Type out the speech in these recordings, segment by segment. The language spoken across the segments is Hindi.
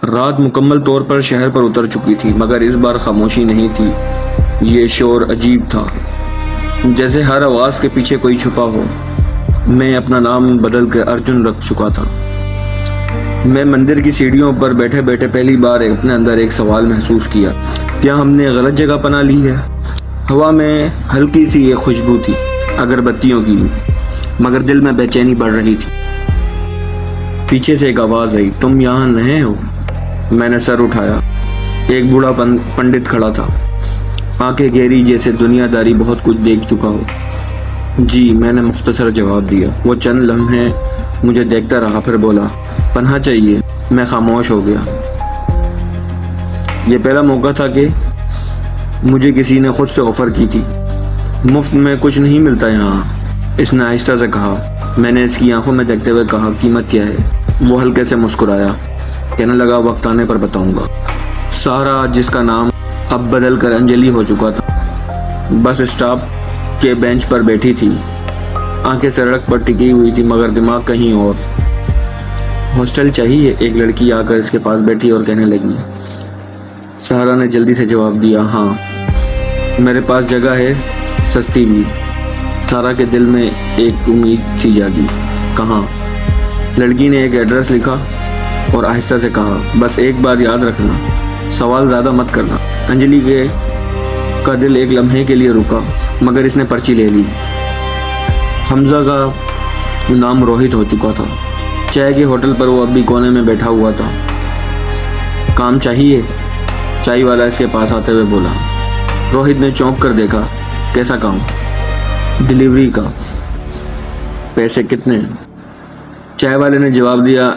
रात मुकम्मल तौर पर शहर पर उतर चुकी थी, मगर इस बार खामोशी नहीं थी। ये शोर अजीब था, जैसे हर आवाज़ के पीछे कोई छुपा हो। मैं अपना नाम बदल कर अर्जुन रख चुका था। मैं मंदिर की सीढ़ियों पर बैठे बैठे पहली बार अपने अंदर एक सवाल महसूस किया, क्या हमने गलत जगह पनाह ली है? हवा में हल्की सी एक खुशबू थी, अगरबत्तियों की, मगर दिल में बेचैनी बढ़ रही थी। पीछे से एक आवाज़ आई, तुम यहाँ नए हो? मैंने सर उठाया। एक बूढ़ा पंडित खड़ा था, आंखें गहरी जैसे दुनियादारी बहुत कुछ देख चुका हो। जी, मैंने मुख्तसर जवाब दिया। वो चंद लम्हे मुझे देखता रहा, फिर बोला, पनाह चाहिए। मैं खामोश हो गया। ये पहला मौका था कि मुझे किसी ने खुद से ऑफ़र की थी। मुफ्त में कुछ नहीं मिलता यहाँ, इसने आहिस्ता से कहा। मैंने इसकी आंखों में देखते हुए कहा, कीमत क्या है? वो हल्के से मुस्कुराया, कहने लगा, वक्त आने पर बताऊंगा। सारा, जिसका नाम अब बदल कर अंजलि हो चुका था, बस स्टॉप के बेंच पर बैठी थी। आंखें सड़क पर टिकी हुई थी, मगर दिमाग कहीं और। हॉस्टल चाहिए? एक लड़की आकर इसके पास बैठी और कहने लगी। सहारा ने जल्दी से जवाब दिया, हाँ, मेरे पास जगह है, सस्ती भी। सारा के दिल में एक उम्मीद सी जागी। कहाँ? लड़की ने एक एड्रेस लिखा और आहिस्ता से कहा, बस एक बार याद रखना, सवाल ज़्यादा मत करना। अंजलि का दिल एक लम्हे के लिए रुका, मगर इसने पर्ची ले ली। हमजा का नाम रोहित हो चुका था। चाय के होटल पर वो अब भी कोने में बैठा हुआ था। काम चाहिए? चाय वाला इसके पास आते हुए बोला। रोहित ने चौंक कर देखा। कैसा काम? डिलीवरी का। पैसे कितने? चाय वाले ने जवाब दिया,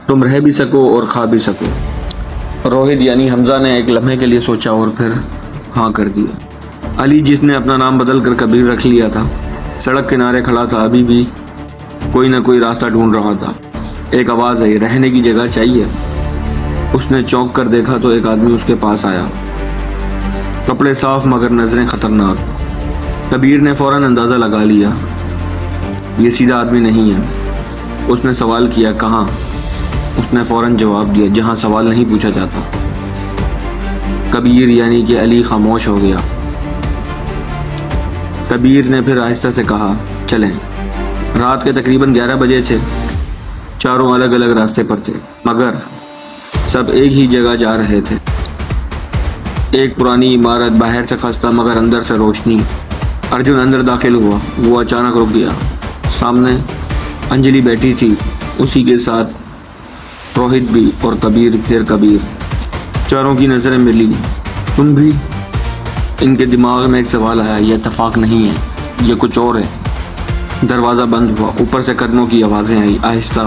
तुम रह भी सको और खा भी सको। रोहित यानी हमजा ने एक लम्हे के लिए सोचा और फिर हाँ कर दिया। अली, जिसने अपना नाम बदल कर कबीर रख लिया था, सड़क किनारे खड़ा था, अभी भी कोई ना कोई रास्ता ढूंढ रहा था। एक आवाज़ आई, रहने की जगह चाहिए? उसने चौंक कर देखा तो एक आदमी उसके पास आया, कपड़े साफ मगर नज़रें खतरनाक। कबीर ने फ़ौरन अंदाज़ा लगा लिया, ये सीधा आदमी नहीं है। उसने सवाल किया, कहाँ? उसने फ़ौरन जवाब दिया, जहाँ सवाल नहीं पूछा जाता। कबीर यानी कि अली खामोश हो गया। कबीर ने फिर आहिस्ता से कहा, चलें। रात के तकरीबन 11 बजे थे। चारों अलग अलग रास्ते पर थे, मगर सब एक ही जगह जा रहे थे। एक पुरानी इमारत, बाहर से खस्ता मगर अंदर से रोशनी। अर्जुन अंदर दाखिल हुआ। वो अचानक रुक गया। सामने अंजलि बैठी थी, उसी के साथ रोहित भी और कबीर, फिर कबीर। चारों की नज़रें मिली। तुम भी? इनके दिमाग में एक सवाल आया, यह इत्तेफाक नहीं है, यह कुछ और है। दरवाज़ा बंद हुआ। ऊपर से कदमों की आवाज़ें आई, आहिस्ता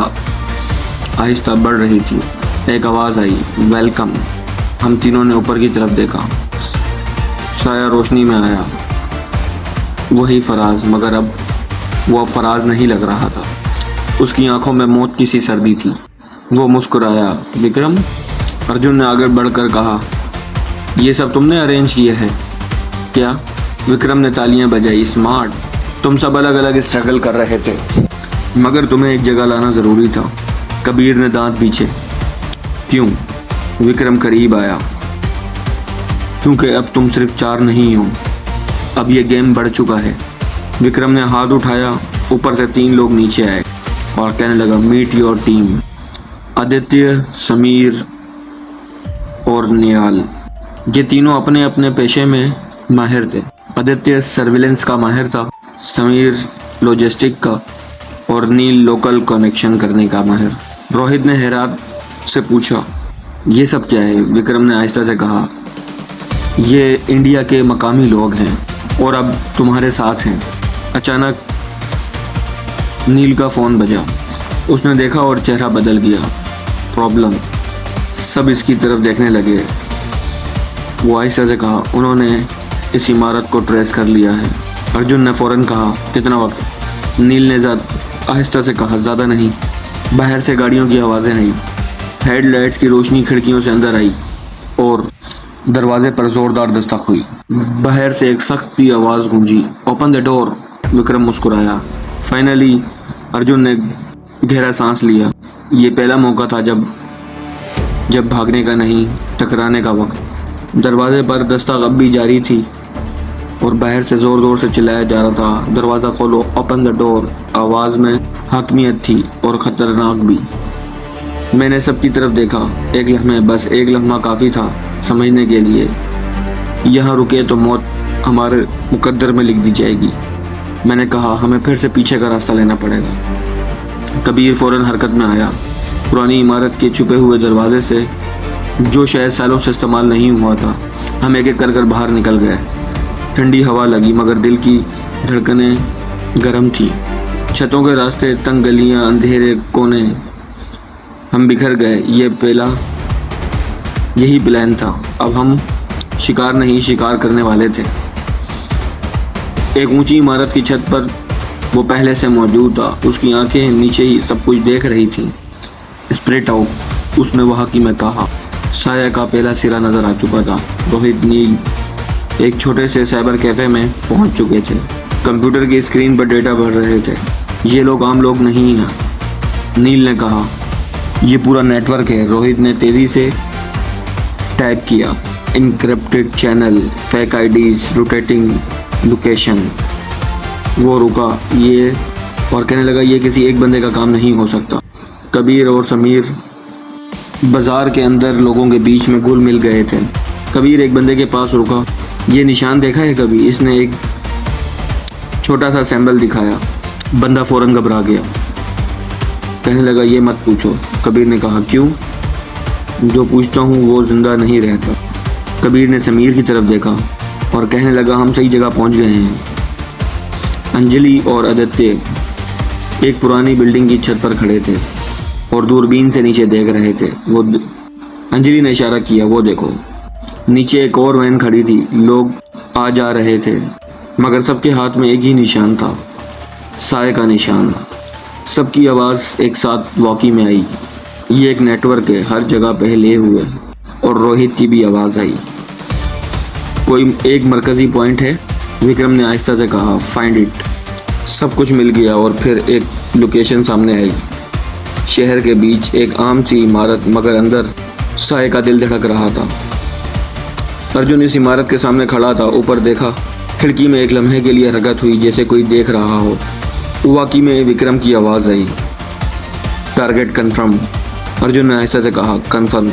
आहिस्ता बढ़ रही थी। एक आवाज़ आई, वेलकम। हम तीनों ने ऊपर की तरफ देखा। साया रोशनी में आया। वही फराज, मगर अब वो फराज नहीं लग रहा था। उसकी आंखों में मौत की सी सर्दी थी। वो मुस्कुराया। विक्रम? अर्जुन ने आगे बढ़कर कहा, ये सब तुमने अरेंज किया है क्या? विक्रम ने तालियां बजाई। स्मार्ट। तुम सब अलग अलग स्ट्रगल कर रहे थे, मगर तुम्हें एक जगह लाना ज़रूरी था। कबीर ने दांत पीछे। क्यों? विक्रम करीब आया। क्योंकि अब तुम सिर्फ 4 नहीं हो, अब ये गेम बढ़ चुका है। विक्रम ने हाथ उठाया। ऊपर से 3 लोग नीचे आए और कहने लगा, meet your team. Aditya, Sameer और नियाल। ये तीनों अपने अपने पेशे में माहिर थे। आदित्य सर्विलेंस का माहिर था, समीर लॉजिस्टिक का और नील लोकल कनेक्शन करने का माहिर। रोहित ने हैरात से पूछा, ये सब क्या है? विक्रम ने आहिस्ता से कहा, ये इंडिया के मकामी लोग हैं और अब तुम्हारे साथ हैं। अचानक नील का फ़ोन बजा। उसने देखा और चेहरा बदल गया। प्रॉब्लम। सब इसकी तरफ देखने लगे। वो आहिस्ता से कहा, उन्होंने इस इमारत को ट्रेस कर लिया है। अर्जुन ने फ़ौरन कहा, कितना वक्त? नील ने आहिस्ता से कहा, ज़्यादा नहीं। बाहर से गाड़ियों की आवाज़ें आई। हेडलाइट्स की रोशनी खिड़कियों से अंदर आई और दरवाजे पर ज़ोरदार दस्तक हुई। बाहर से एक सख्त सी आवाज़ गूंजी, ओपन द डोर। विक्रम मुस्कुराया। फाइनली अर्जुन ने गहरा सांस लिया। ये पहला मौका था जब जब भागने का नहीं, टकराने का वक्त। दरवाजे पर दस्तक अब भी जारी थी और बाहर से ज़ोर ज़ोर से चिल्लाया जा रहा था, दरवाज़ा खोलो, ओपन द डोर। आवाज़ में हकमियत थी और ख़तरनाक भी। मैंने सबकी तरफ देखा। एक लम्हे, बस एक लम्हा काफ़ी था समझने के लिए, यहाँ रुके तो मौत हमारे मुकद्दर में लिख दी जाएगी। मैंने कहा, हमें फिर से पीछे का रास्ता लेना पड़ेगा। कबीर फ़ौरन हरकत में आया। पुरानी इमारत के छुपे हुए दरवाजे से, जो शायद सालों से इस्तेमाल नहीं हुआ था, हम एक एक कर बाहर निकल गए। ठंडी हवा लगी मगर दिल की धड़कनें गर्म थी। छतों के रास्ते, तंग गलियां, अंधेरे कोने, हम बिखर गए। यही प्लान था। अब हम शिकार नहीं, शिकार करने वाले थे। एक ऊंची इमारत की छत पर वो पहले से मौजूद था। उसकी आंखें नीचे ही सब कुछ देख रही थीं। स्प्रेट आउट, उसने वहाँ की में कहा। साया का पहला सिरा नजर आ चुका था। रोहित, नील एक छोटे से साइबर कैफे में पहुंच चुके थे। कंप्यूटर की स्क्रीन पर डेटा भर रहे थे। ये लोग आम लोग नहीं हैं, नील ने कहा। ये पूरा नेटवर्क है। रोहित ने तेजी से टाइप किया। Encrypted channel, fake IDs, rotating location. वो रुका ये और कहने लगा, ये किसी एक बंदे का काम नहीं हो सकता। कबीर और समीर बाजार के अंदर लोगों के बीच में घुल मिल गए थे। कबीर एक बंदे के पास रुका। ये निशान देखा है कभी? इसने एक छोटा सा सैंपल दिखाया। बंदा फ़ौरन घबरा गया, कहने लगा, ये मत पूछो। कबीर ने कहा, क्यों? जो पूछता हूँ वो जिंदा नहीं रहता। कबीर ने समीर की तरफ देखा और कहने लगा, हम सही जगह पहुँच गए हैं। अंजलि और आदित्य एक पुरानी बिल्डिंग की छत पर खड़े थे और दूरबीन से नीचे देख रहे थे। वो अंजलि ने इशारा किया, वो देखो। नीचे एक और वैन खड़ी थी। लोग आ जा रहे थे मगर सबके हाथ में एक ही निशान था, साए का निशान। सबकी आवाज़ एक साथ वॉकी में आई। ये एक नेटवर्क है, हर जगह पहले हुए। और रोहित की भी आवाज़ आई। कोई एक मरकज़ी पॉइंट है? विक्रम ने आहिस्ता से कहा, फाइंड इट। सब कुछ मिल गया और फिर एक लोकेशन सामने आई। शहर के बीच एक आम सी इमारत, मगर अंदर साए का दिल धड़क रहा था। अर्जुन इस इमारत के सामने खड़ा था। ऊपर देखा। खिड़की में एक लम्हे के लिए हरकत हुई, जैसे कोई देख रहा हो। वाकई में विक्रम की आवाज़ आई, टारगेट कन्फर्म। अर्जुन ने आहिस्ता से कहा, कन्फर्म।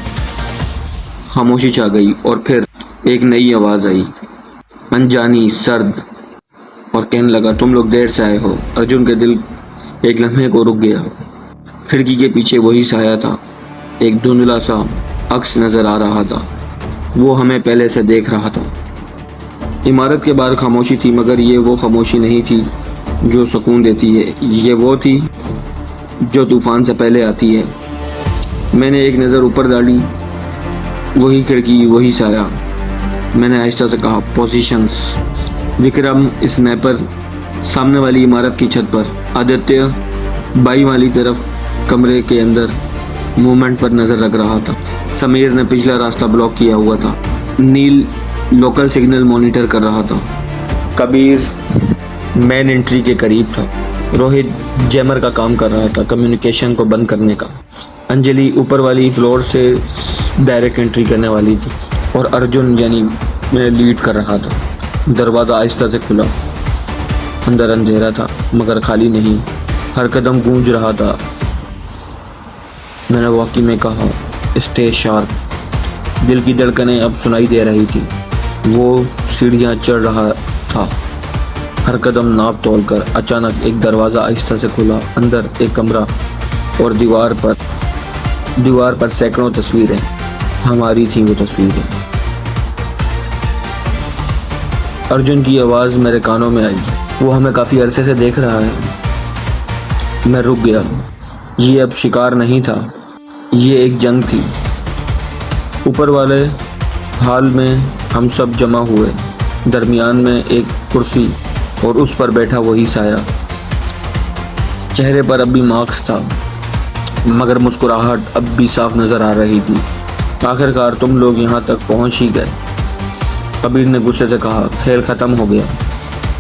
खामोशी छा गई और फिर एक नई आवाज़ आई, अनजानी, सर्द, और कहने लगा, तुम लोग देर से आए हो। अर्जुन के दिल एक लम्हे को रुक गया। खिड़की के पीछे वही साया था। एक धुंधला सा अक्स नज़र आ रहा था। वो हमें पहले से देख रहा था। इमारत के बाहर खामोशी थी, मगर ये वो खामोशी नहीं थी जो सुकून देती है। ये वो थी जो तूफ़ान से पहले आती है। मैंने एक नज़र ऊपर डाली। वही खिड़की, वही साया। मैंने आहिस्ता से कहा, पोजीशंस। विक्रम स्नैपर सामने वाली इमारत की छत पर। आदित्य बाई वाली तरफ कमरे के अंदर मूवमेंट पर नज़र रख रहा था। समीर ने पिछला रास्ता ब्लॉक किया हुआ था। नील लोकल सिग्नल मॉनिटर कर रहा था। कबीर मेन एंट्री के करीब था। रोहित जैमर का काम कर रहा था, कम्युनिकेशन को बंद करने का। अंजलि ऊपर वाली फ्लोर से डायरेक्ट एंट्री करने वाली थी और अर्जुन यानी मैं लीड कर रहा था। दरवाज़ा आहिस्ता से खुला। अंदर अंधेरा था मगर खाली नहीं। हर कदम गूंज रहा था। मैंने वाकई में कहा, स्टे शार्प। दिल की धड़कनें अब सुनाई दे रही थी। वो सीढ़ियाँ चढ़ रहा था, हर कदम नाप तोल कर। अचानक एक दरवाज़ा आहिस्ता से खुला। अंदर एक कमरा और दीवार पर सैकड़ों तस्वीरें। हमारी थी वो तस्वीरें। अर्जुन की आवाज़ मेरे कानों में आई, वो हमें काफ़ी अरसे से देख रहा है। मैं रुक गया। ये अब शिकार नहीं था, ये एक जंग थी। ऊपर वाले हाल में हम सब जमा हुए। दरमियान में एक कुर्सी और उस पर बैठा वही साया। चेहरे पर अब भी मार्क्स था मगर मुस्कुराहट अब भी साफ नज़र आ रही थी। आखिरकार तुम लोग यहाँ तक पहुँच ही गए। कबीर ने गुस्से से कहा, खेल ख़त्म हो गया।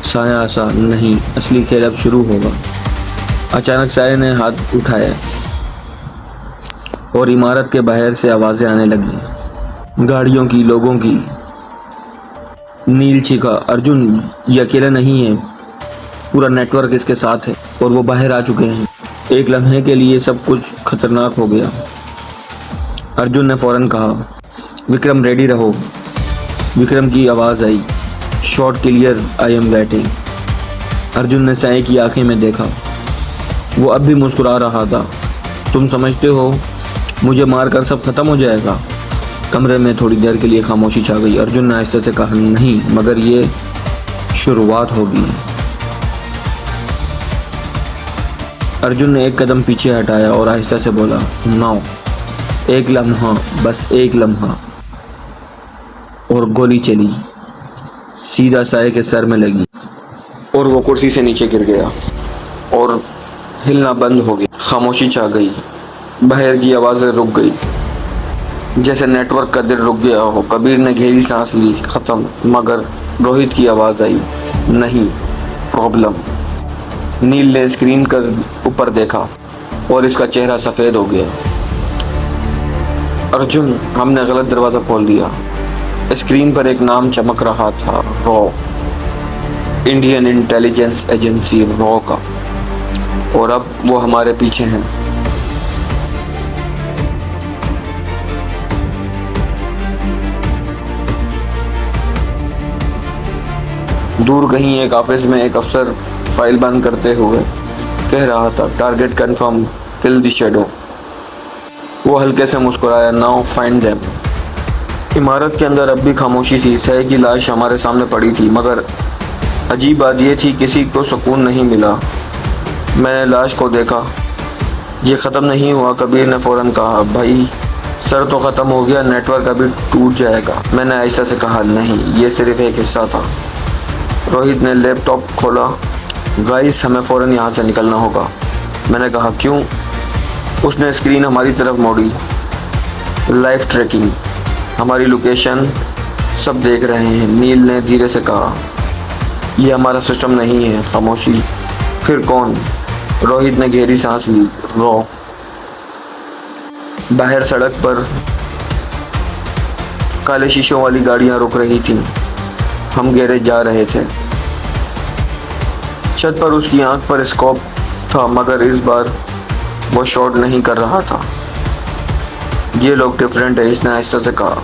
साया आसा, नहीं, असली खेल अब शुरू होगा। अचानक साया ने हाथ उठाया और इमारत के बाहर से आवाज़ें आने लगी, गाड़ियों की, लोगों की। नील चीखा, अर्जुन ये अकेला नहीं है, पूरा नेटवर्क इसके साथ है और वो बाहर आ चुके हैं। एक लम्हे के लिए सब कुछ खतरनाक हो गया। अर्जुन ने फौरन कहा, विक्रम रेडी रहो। विक्रम की आवाज़ आई, shot clear, I am waiting. Arjun ने साई की आंखें में देखा, वो अब भी मुस्कुरा रहा था। तुम समझते हो मुझे मारकर सब खत्म हो जाएगा? कमरे में थोड़ी देर के लिए खामोशी छा गई। अर्जुन ने आहिस्ते से कहा, नहीं, मगर ये शुरुआत होगी। अर्जुन ने एक कदम पीछे हटाया और आहिस्ता से बोला, नाउ, एक लम्हा, बस एक लम्हा। और गोली चली, सीधा साये के सर में लगी और वो कुर्सी से नीचे गिर गया और हिलना बंद हो गया। खामोशी छा गई, बाहर की आवाज़ें रुक गई, जैसे नेटवर्क का दिल रुक गया हो। कबीर ने गहरी सांस ली, ख़त्म। मगर रोहित की आवाज़ आई, नहीं, प्रॉब्लम। नील ने स्क्रीन कर ऊपर देखा और इसका चेहरा सफ़ेद हो गया। अर्जुन, हमने गलत दरवाज़ा खोल दिया। स्क्रीन पर एक नाम चमक रहा था, raw, Indian intelligence agency raw का, और अब वो हमारे पीछे हैं। दूर कहीं एक ऑफिस में एक अफसर फाइल बंद करते हुए कह रहा था, target confirm, kill the shadow. वो हल्के से मुस्कुराया, नाउ फाइंड देम। इमारत के अंदर अब भी खामोशी थी। सह की लाश हमारे सामने पड़ी थी, मगर अजीब बात यह थी, किसी को सुकून नहीं मिला। मैंने लाश को देखा, ये ख़त्म नहीं हुआ। कबीर ने फ़ौरन कहा, भाई सर तो ख़त्म हो गया, नेटवर्क अभी टूट जाएगा। मैंने ऐसा से कहा, नहीं, ये सिर्फ एक हिस्सा था। रोहित ने लैपटॉप खोला, गाइस हमें फ़ौरन यहाँ से निकलना होगा। मैंने कहा, क्यों? उसने स्क्रीन हमारी तरफ मोड़ी, लाइव ट्रैकिंग, हमारी लोकेशन सब देख रहे हैं। नील ने धीरे से कहा, यह हमारा सिस्टम नहीं है। खामोशी। फिर कौन? रोहित ने गहरी सांस ली, रॉ। बाहर सड़क पर काले शीशों वाली गाड़ियां रुक रही थीं। हम गैरेज जा रहे थे। छत पर उसकी आंख पर स्कोप था, मगर इस बार वो शॉट नहीं कर रहा था। ये लोग डिफरेंट है, इसने आहिस्ता से कहा।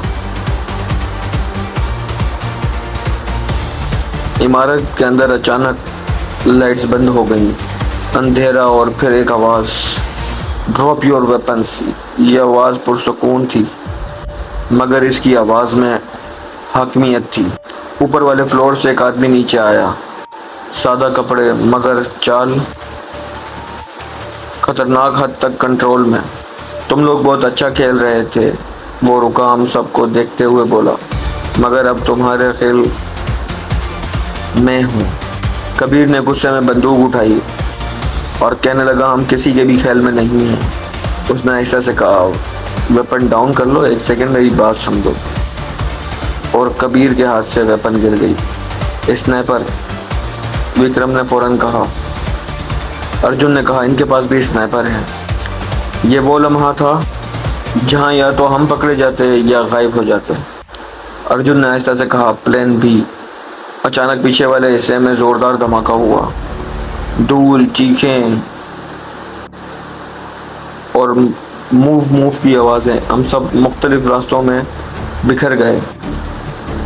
इमारत के अंदर अचानक लाइट्स बंद हो गईं, अंधेरा, और फिर एक आवाज़, ड्रॉप योर वेपन्स। ये आवाज़ पुरसुकून थी, मगर इसकी आवाज़ में हकमियत थी। ऊपर वाले फ्लोर से एक आदमी नीचे आया, सादा कपड़े, मगर चाल खतरनाक हद तक कंट्रोल में। तुम लोग बहुत अच्छा खेल रहे थे। वो रुका, हम सबको देखते हुए बोला, मगर अब तुम्हारे खेल मैं हूँ। कबीर ने गुस्से में बंदूक उठाई और कहने लगा, हम किसी के भी खेल में नहीं हैं। उसने ऐसा से कहा, वेपन डाउन कर लो, एक सेकंड मेरी बात समझो। और कबीर के हाथ से वेपन गिर गई। स्नाइपर, विक्रम ने फौरन कहा। अर्जुन ने कहा, इनके पास भी स्नाइपर है। ये वो लम्हा था जहाँ या तो हम पकड़े जाते या गायब हो जाते। अर्जुन ने आहिस्ता से कहा, प्लान बी। अचानक पीछे वाले हिस्से में जोरदार धमाका हुआ, धूल, चीखें और मूव की आवाज़ें। हम सब मुख्तलिफ रास्तों में बिखर गए।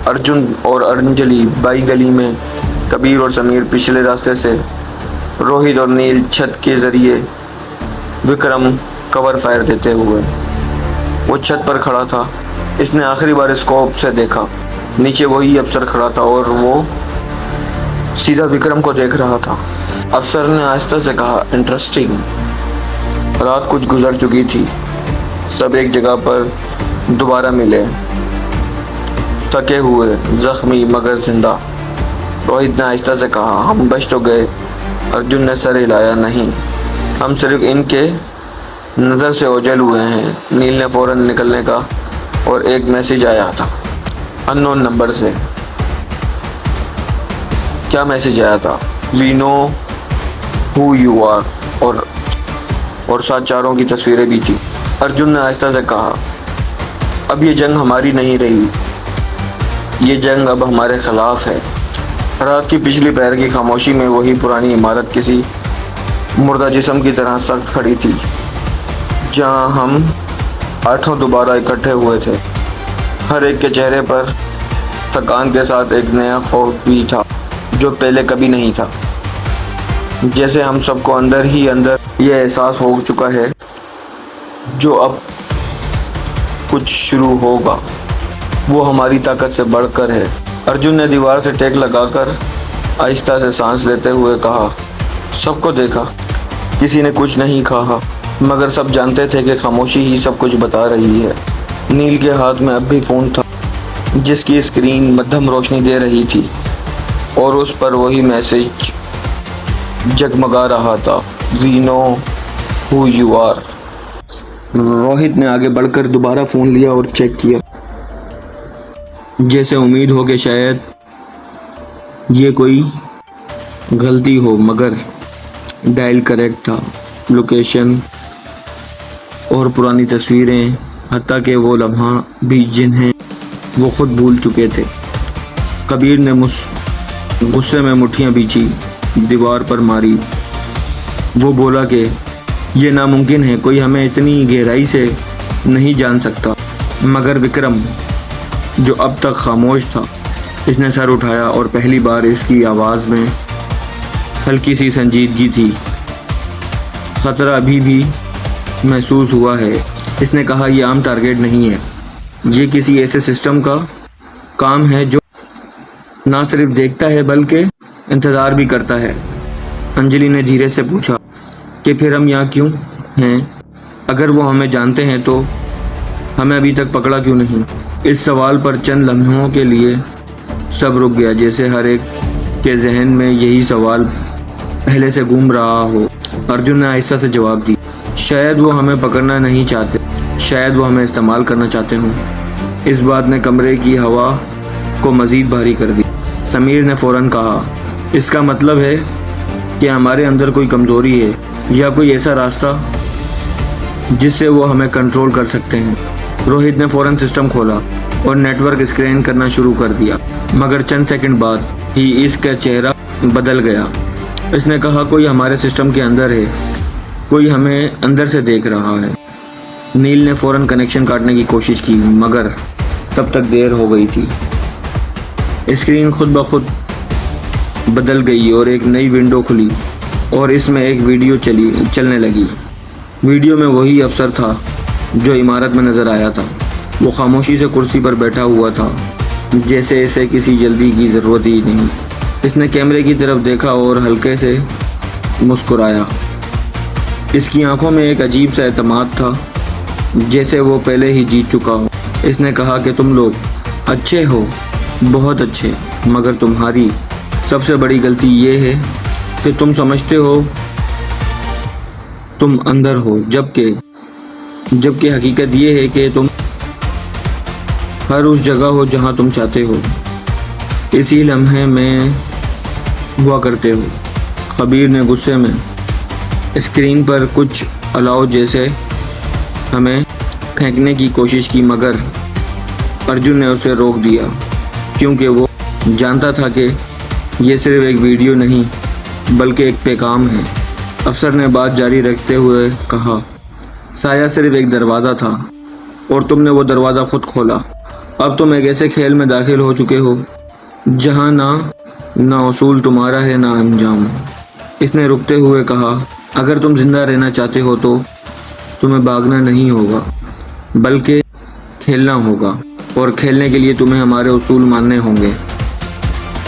अर्जुन और अंजलि बाई गली में, कबीर और समीर पिछले रास्ते से, रोहित और नील छत के ज़रिए, विक्रम कवर फायर देते हुए। वो छत पर खड़ा था। इसने आखिरी बार स्कोप से देखा, नीचे वही अफसर खड़ा था और वो सीधा विक्रम को देख रहा था। अफसर ने आहिस्ता से कहा, इंटरेस्टिंग। रात कुछ गुजर चुकी थी। सब एक जगह पर दोबारा मिले, थके हुए, जख्मी, मगर जिंदा। रोहित ने आहिस्ता से कहा, हम बच तो गए। अर्जुन ने सर हिलाया, नहीं, हम सिर्फ इनके नज़र से ओझल हुए हैं। नील ने फ़ौरन निकलने का, और एक मैसेज आया था अननोन नंबर से। क्या मैसेज आया था? We know who you are, और साथ चारों की तस्वीरें भी थी। अर्जुन ने आहिस्ता से कहा, अब ये जंग हमारी नहीं रही, ये जंग अब हमारे खिलाफ है। रात की पिछली पहर की खामोशी में वही पुरानी इमारत किसी मुर्दा जिस्म की तरह सख्त खड़ी थी, जहां हम आठों दोबारा इकट्ठे हुए थे। हर एक के चेहरे पर थकान के साथ एक नया खौफ भी था जो पहले कभी नहीं था। जैसे हम सबको अंदर ही अंदर यह एहसास हो चुका है जो अब कुछ शुरू होगा वो हमारी ताकत से बढ़कर है। अर्जुन ने दीवार से टेक लगाकर आहिस्ता से सांस लेते हुए कहा, सबको देखा, किसी ने कुछ नहीं कहा, मगर सब जानते थे कि खामोशी ही सब कुछ बता रही है। नील के हाथ में अब भी फ़ोन था जिसकी स्क्रीन मध्यम रोशनी दे रही थी और उस पर वही मैसेज जगमगा रहा था, we know who you are. Rohit ने आगे बढ़कर दोबारा फ़ोन लिया और चेक किया, जैसे उम्मीद हो कि शायद ये कोई गलती हो, मगर डायल करेक्ट था। लोकेशन और पुरानी तस्वीरें, हत्ता कि वो लम्हा भी जिन्हें वो खुद भूल चुके थे। कबीर ने गुस्से में मुट्ठियां बीछी, दीवार पर मारी। वो बोला कि ये नामुमकिन है, कोई हमें इतनी गहराई से नहीं जान सकता। मगर विक्रम, जो अब तक खामोश था, इसने सर उठाया और पहली बार इसकी आवाज़ में हल्की सी संजीदगी थी। ख़तरा अभी भी महसूस हुआ है। इसने कहा, यह आम टारगेट नहीं है, ये किसी ऐसे सिस्टम का काम है जो ना सिर्फ देखता है बल्कि इंतज़ार भी करता है। अंजलि ने धीरे से पूछा कि फिर हम यहाँ क्यों हैं? अगर वो हमें जानते हैं तो हमें अभी तक पकड़ा क्यों नहीं? इस सवाल पर चंद लम्हों के लिए सब रुक गया, जैसे हर एक के जहन में यही सवाल पहले से घूम रहा हो। अर्जुन ने आहिस्ता से जवाब दी, शायद वो हमें पकड़ना नहीं चाहते, शायद वो हमें इस्तेमाल करना चाहते हों। इस बात ने कमरे की हवा को मज़ीद भारी कर दी। समीर ने फ़ौरन कहा, इसका मतलब है कि हमारे अंदर कोई कमज़ोरी है या कोई ऐसा रास्ता जिससे वो हमें कंट्रोल कर सकते हैं। रोहित ने फ़ौरन सिस्टम खोला और नेटवर्क स्कैन करना शुरू कर दिया, मगर चंद सेकंड बाद ही इसका चेहरा बदल गया। इसने कहा, कोई हमारे सिस्टम के अंदर है, कोई हमें अंदर से देख रहा है। नील ने फ़ौरन कनेक्शन काटने की कोशिश की, मगर तब तक देर हो गई थी। स्क्रीन खुद ब खुद बदल गई और एक नई विंडो खुली और इसमें एक वीडियो चलने लगी। वीडियो में वही अफसर था जो इमारत में नज़र आया था। वो खामोशी से कुर्सी पर बैठा हुआ था, जैसे इसे किसी जल्दी की ज़रूरत ही नहीं। इसने कैमरे की तरफ देखा और हल्के से मुस्कुराया। इसकी आंखों में एक अजीब सा एतमाद था, जैसे वो पहले ही जीत चुका हो। इसने कहा कि तुम लोग अच्छे हो, बहुत अच्छे, मगर तुम्हारी सबसे बड़ी गलती ये है कि तुम समझते हो तुम अंदर हो, जबकि हकीकत ये है कि तुम हर उस जगह हो जहां तुम चाहते हो, इसी लम्हे में हुआ करते हो। कबीर ने गुस्से में स्क्रीन पर कुछ अलाव जैसे हमें फेंकने की कोशिश की, मगर अर्जुन ने उसे रोक दिया, क्योंकि वो जानता था कि ये सिर्फ एक वीडियो नहीं बल्कि एक पैगाम है। अफसर ने बात जारी रखते हुए कहा, साया सिर्फ एक दरवाज़ा था और तुमने वो दरवाज़ा खुद खोला। अब तुम एक ऐसे खेल में दाखिल हो चुके हो जहाँ ना उसूल तुम्हारा है ना अंजाम। इसने रुकते हुए कहा, अगर तुम जिंदा रहना चाहते हो तो तुम्हें भागना नहीं होगा बल्कि खेलना होगा, और खेलने के लिए तुम्हें हमारे उसूल मानने होंगे।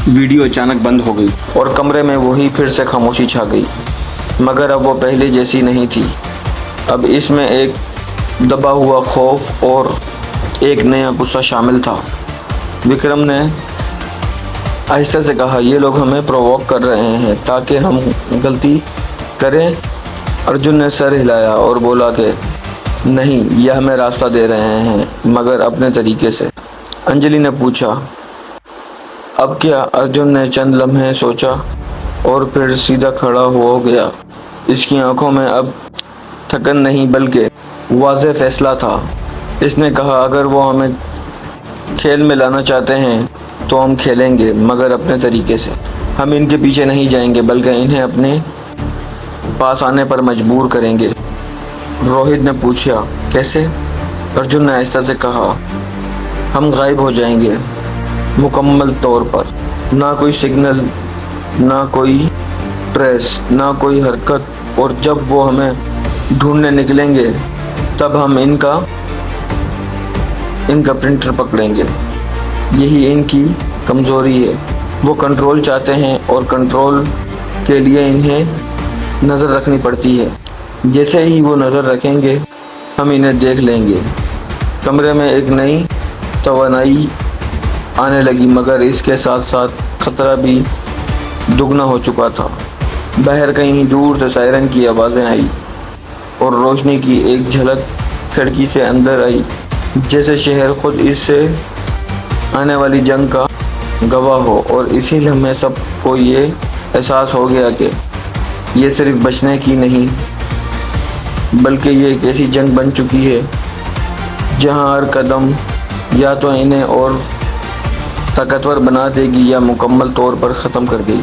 वीडियो अचानक बंद हो गई और कमरे में वही फिर से खामोशी छा गई, मगर अब वो पहले जैसी नहीं थी। अब इसमें एक दबा हुआ खौफ और एक नया गुस्सा शामिल था। विक्रम ने आहिस्ता से कहा, ये लोग हमें प्रोवोक कर रहे हैं ताकि हम गलती करें। अर्जुन ने सर हिलाया और बोला कि नहीं, यह हमें रास्ता दे रहे हैं, मगर अपने तरीके से। अंजलि ने पूछा, अब क्या? अर्जुन ने चंद लम्हे सोचा और फिर सीधा खड़ा हो गया। इसकी आंखों में अब थकन नहीं बल्कि वाज़ेह फैसला था। इसने कहा, अगर वो हमें खेल में लाना चाहते हैं तो हम खेलेंगे, मगर अपने तरीके से। हम इनके पीछे नहीं जाएंगे, बल्कि इन्हें अपने पास आने पर मजबूर करेंगे। रोहित ने पूछा, कैसे? अर्जुन ने आहिस्ता से कहा, हम गायब हो जाएंगे मुकम्मल तौर पर। ना कोई सिग्नल, ना कोई ट्रेस, ना कोई हरकत। और जब वो हमें ढूंढने निकलेंगे तब हम इनका प्रिंटर पकड़ेंगे। यही इनकी कमज़ोरी है। वो कंट्रोल चाहते हैं और कंट्रोल के लिए इन्हें नज़र रखनी पड़ती है। जैसे ही वो नज़र रखेंगे हम इन्हें देख लेंगे। कमरे में एक नई तवानाई आने लगी, मगर इसके साथ साथ ख़तरा भी दुगना हो चुका था। बाहर कहीं दूर से सायरन की आवाज़ें आई और रोशनी की एक झलक खिड़की से अंदर आई, जैसे शहर खुद इससे आने वाली जंग का गवाह हो। और इसी लम्हे सबको ये एहसास हो गया कि ये सिर्फ बचने की नहीं, बल्कि ये एक ऐसी जंग बन चुकी है जहां हर कदम या तो इन्हें और ताकतवर बना देगी या मुकम्मल तौर पर ख़त्म कर देगी।